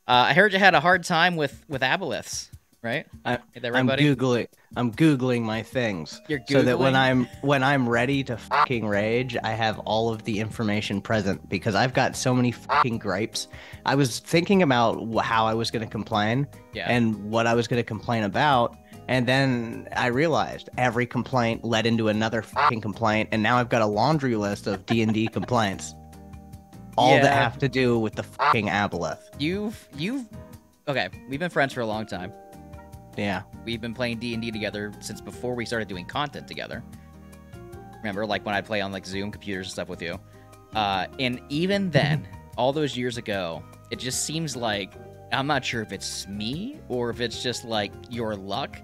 I heard you had a hard time with Aboleths, right? Is that right, buddy? I'm googling my things You're so that googling. when I'm ready to fucking rage, I have all of the information present because I've got so many fucking gripes. I was thinking about how I was going to complain Yeah. and what I was going to complain about, and then I realized every complaint led into another fucking complaint, and now I've got a laundry list of D&D complaints, all that Yeah. have to do with the fucking Aboleth. You've okay. We've been friends for a long time. Yeah. We've been playing D&D together since before we started doing content together. Remember, like when I'd play on like Zoom computers and stuff with you. And even then, all those years ago, it just seems like I'm not sure if it's me or if it's just like your luck.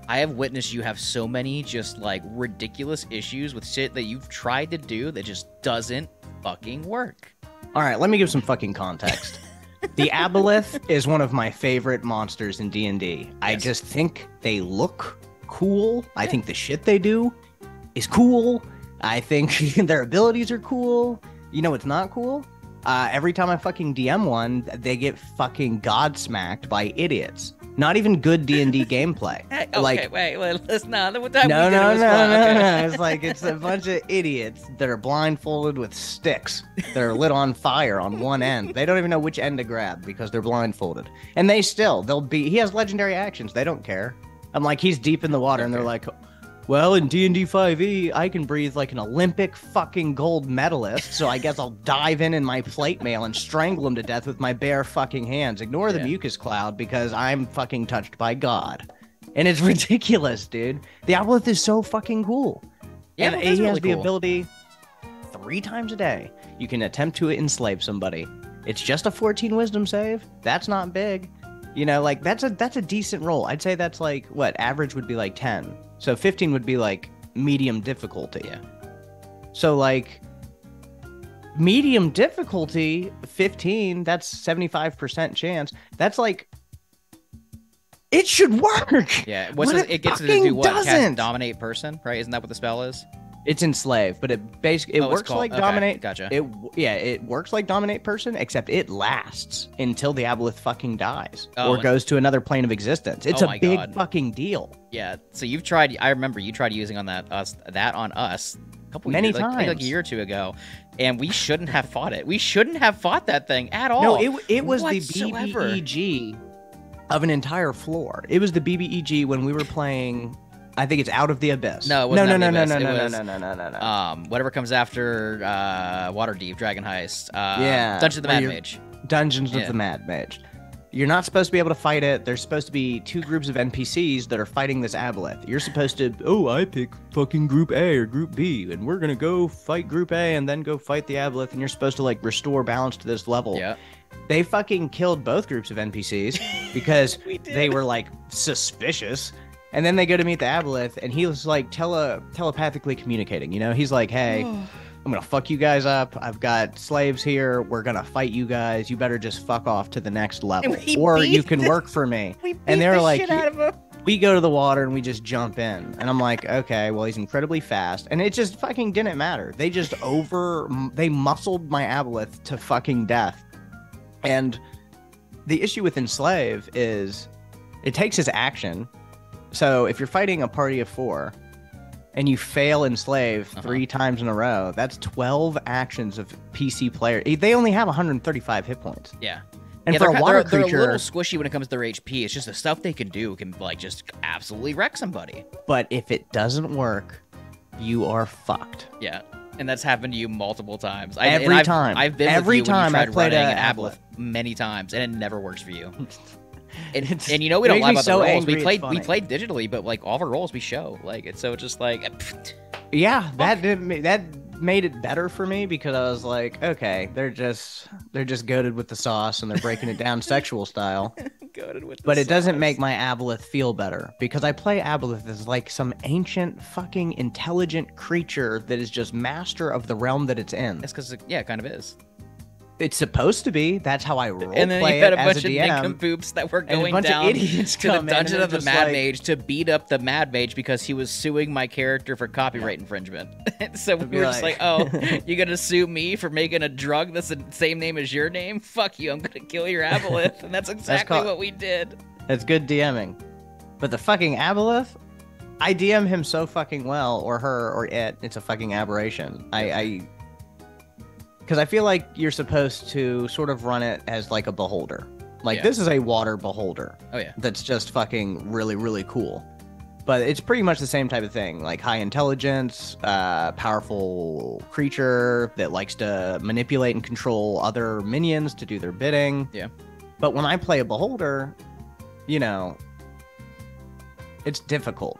I have witnessed you have so many just like ridiculous issues with shit that you've tried to do that just doesn't fucking work. All right, let me give some fucking context. The Aboleth is one of my favorite monsters in D&D. I Yes. just think they look cool. I think the shit they do is cool. I think their abilities are cool. You know what's not cool? Every time I fucking DM one, they get fucking godsmacked by idiots. Not even good D&D gameplay. Hey, okay, Like, wait, let's not. no, It's like it's a bunch of idiots that are blindfolded with sticks that are lit on fire on one end. They don't even know which end to grab because they're blindfolded. And he has legendary actions. They don't care. I'm like, he's deep in the water, and they're like, well, in D&D 5e, I can breathe like an Olympic fucking gold medalist, so I guess I'll dive in my plate mail and strangle him to death with my bare fucking hands. Ignore the mucus cloud because I'm fucking touched by God. And it's ridiculous, dude. The Aboleth is so fucking cool. Yeah, And that he is has really the cool. ability 3 times a day. You can attempt to enslave somebody. It's just a 14 wisdom save. That's not big. You know, like that's a decent roll. I'd say that's like what average would be like 10. So 15 would be like medium difficulty. Yeah. So like medium difficulty 15, that's 75% chance. That's like it should work. Yeah, But it gets to fucking do what? Cast doesn't. dominate person, right? Isn't that what the spell is? It's enslave, but it basically Oh, it's works called- like okay, dominate. gotcha. It works like dominate person, except it lasts until the Aboleth fucking dies Oh, or and- goes to another plane of existence. It's Oh a my big God. fucking deal. Yeah. So you've tried. I remember you tried using on that on us a couple Many years, I think like a times. year or two ago, and we shouldn't have fought it. We shouldn't have fought that thing at all. No, it was the whatsoever. BBEG of an entire floor. It was the BBEG when we were playing. I think it's Out of the Abyss. No, it wasn't no, Out no, of the no, Abyss. no, It no, no, was, no, no, no, no, no. Whatever comes after Waterdeep, Dragon Heist, Yeah, Dungeon of the where Mad you're- Mage. Dungeons Yeah. of the Mad Mage. You're not supposed to be able to fight it. There's supposed to be 2 groups of NPCs that are fighting this Aboleth. You're supposed to, I pick fucking Group A or Group B, and we're gonna go fight Group A and then go fight the Aboleth, and you're supposed to like restore balance to this level. Yeah. They fucking killed both groups of NPCs because We did. they were like suspicious. And then they go to meet the Aboleth, and he was like telepathically communicating. You know, he's like, "Hey, I'm gonna fuck you guys up. I've got slaves here. We're gonna fight you guys. You better just fuck off to the next level, we or beat you can the- work for me." We beat And they were the like, shit out of him. we go to the water and we just jump in. And I'm like, okay, well, he's incredibly fast. And it just fucking didn't matter. They just they muscled my Aboleth to fucking death. And the issue with Enslave is it takes his action. So if you're fighting a party of 4 and you fail Enslave 3 times in a row, that's 12 actions of PC player. They only have 135 hit points. Yeah. And Yeah, for a water they're creature, a little squishy when it comes to their HP. It's just the stuff they can do can like just absolutely wreck somebody. but if it doesn't work, you are fucked. Yeah, and that's happened to you multiple times. Every time. I've been Every with you when time you I've tried played running a an Aboleth. Aboleth many times, and it never works for you. And, It's- and you know we it don't makes lie me about so the rolls. angry, We it's played funny. digitally, but like all of our rolls we show. Like it's so just like Yeah, that made it better for me because I was like, okay, they're just goaded with the sauce and they're breaking it down sexual style. goaded with. But it doesn't make my Aboleth feel better because I play Aboleth as like some ancient fucking intelligent creature that is just master of the realm that it's in. It's because yeah, it kind of is. It's supposed to be. That's how I role And then play you had it a as bunch a of DM. nincompoops that were And a going bunch of down idiots to the come in dungeon and of the just Mad like- Mage to beat up the Mad Mage because he was suing my character for copyright infringement. So we be were just like- like, oh, you gonna sue me for making a drug that's the same name as your name? Fuck you, I'm gonna kill your Aboleth. And that's exactly called- what we did. That's good DMing. But the fucking Aboleth, I DM him so fucking well, or her, or it. It's a fucking aberration. Because I feel like you're supposed to sort of run it as like a beholder. Like, Yeah. this is a water beholder. Oh, yeah. That's just fucking really, really cool. But it's pretty much the same type of thing. Like, high intelligence, powerful creature that likes to manipulate and control other minions to do their bidding. Yeah. But when I play a beholder, you know, it's difficult.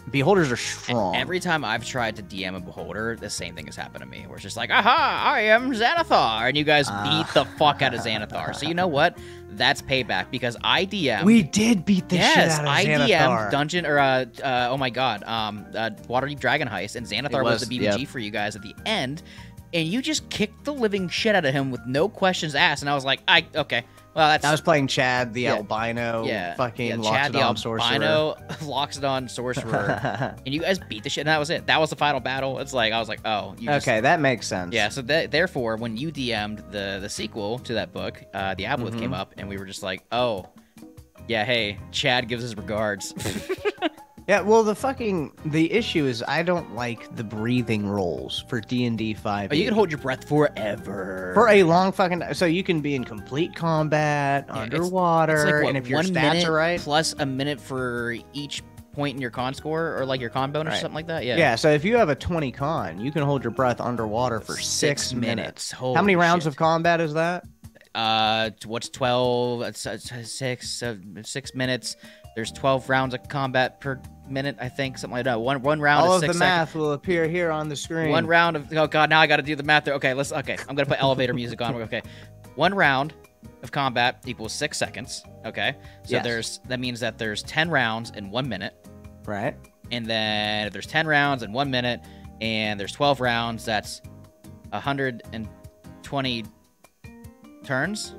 Beholders are strong. Every time I've tried to DM a beholder, the same thing has happened to me. Where it's just like, aha, I am Xanathar. And you guys beat the fuck out of Xanathar. So you know what? That's payback because I DM. We did beat the shit out of I Xanathar. DM'd Dungeon, or, oh my god, Waterdeep Dragon Heist, and Xanathar was the BBG for you guys at the end. And you just kicked the living shit out of him with no questions asked. And I was like, okay. Well, that's... I was playing Chad, the albino, fucking Chad, the Loxodon sorcerer. albino Loxodon sorcerer. And you guys beat the shit, and that was it. That was the final battle. It's like, I was like, oh. Okay, that makes sense. Yeah, so therefore, when you DM'd the sequel to that book, the Aboleth came up, and we were just like, oh, yeah, hey, Chad gives his regards. Yeah, well, the issue is I don't like the breathing rolls for D&D 5. Oh, you can hold your breath forever. For a long fucking... So you can be in complete combat, underwater, it's like, what, and if your 1 stats minute are right... plus a minute for each point in your con score, or like your con bonus or something like that? Yeah. Yeah, so if you have a 20 con, you can hold your breath underwater for 6 minutes. Holy How many rounds shit. of combat is that? What's 12? It's 6 minutes. There's 12 rounds of combat per minute, I think, something like that. One round. All is of 6 the seconds. math will appear here on the screen. One round of... Oh, God, now I got to do the math there. Okay, okay, I'm going to put elevator music on. Okay. 1 round of combat equals 6 seconds. Okay. So that means that there's 10 rounds in 1 minute. Right. And then if there's 10 rounds in 1 minute and there's 12 rounds, that's 120 turns.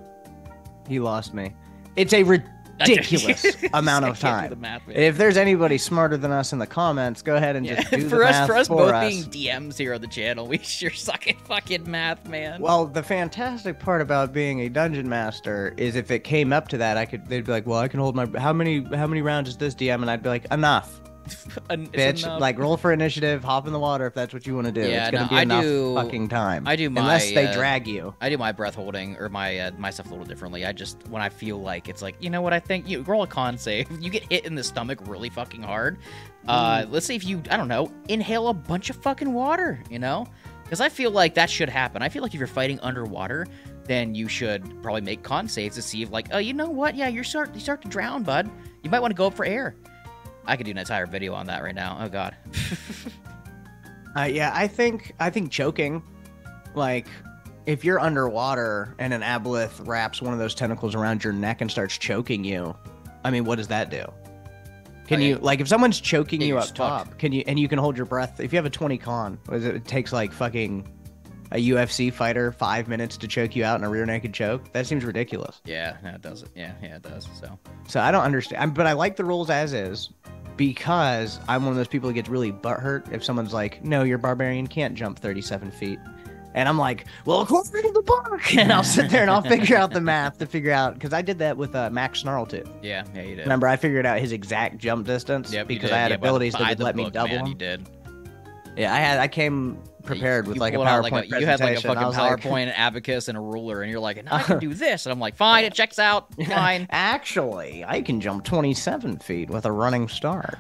He lost me. It's a ridiculous amount of time. The math, if there's anybody smarter than us in the comments, go ahead and just do the math for us for both us. being DMs here on the channel, we sure suck at fucking math, man. Well, the fantastic part about being a dungeon master is if it came up to that, they'd be like, "Well, I can hold my how many rounds is this DM?" And I'd be like, "Enough, bitch! Enough. Like, roll for initiative, hop in the water if that's what you want to do. Yeah, it's gonna be enough fucking time. I do my unless they drag you. I do my breath holding or my stuff a little differently. I just when I feel like it's like, you know what, I think you roll a con save. You get hit in the stomach really fucking hard. Let's say if you, I don't know, inhale a bunch of fucking water, you know? Because I feel like that should happen. I feel like if you're fighting underwater, then you should probably make con saves to see if like, oh, you know what? Yeah, you start to drown, bud. You might want to go up for air. I could do an entire video on that right now. Oh God. Yeah, I think choking, like, if you're underwater and an aboleth wraps one of those tentacles around your neck and starts choking you, I mean, what does that do? Can you, like, if someone's choking you up top, can you, and you can hold your breath, if you have a 20 con, it takes like fucking a UFC fighter 5 minutes to choke you out in a rear naked choke? That seems ridiculous. Yeah, no, it does. Yeah, it does. So I don't understand, but I like the rules as is because I'm one of those people who gets really butthurt if someone's like, no, your barbarian can't jump 37 feet. And I'm like, well, according to the book. And I'll sit there and I'll figure out the math to figure out, because I did that with Max Snarltooth. Yeah, you did. Remember, I figured out his exact jump distance because I had abilities that would let me double him. You did. Yeah, I came prepared with like a PowerPoint presentation. You had like a fucking PowerPoint, an abacus, and a ruler, and you're like, and I can do this. And I'm like, fine, it checks out. Fine. Actually, I can jump 27 feet with a running start.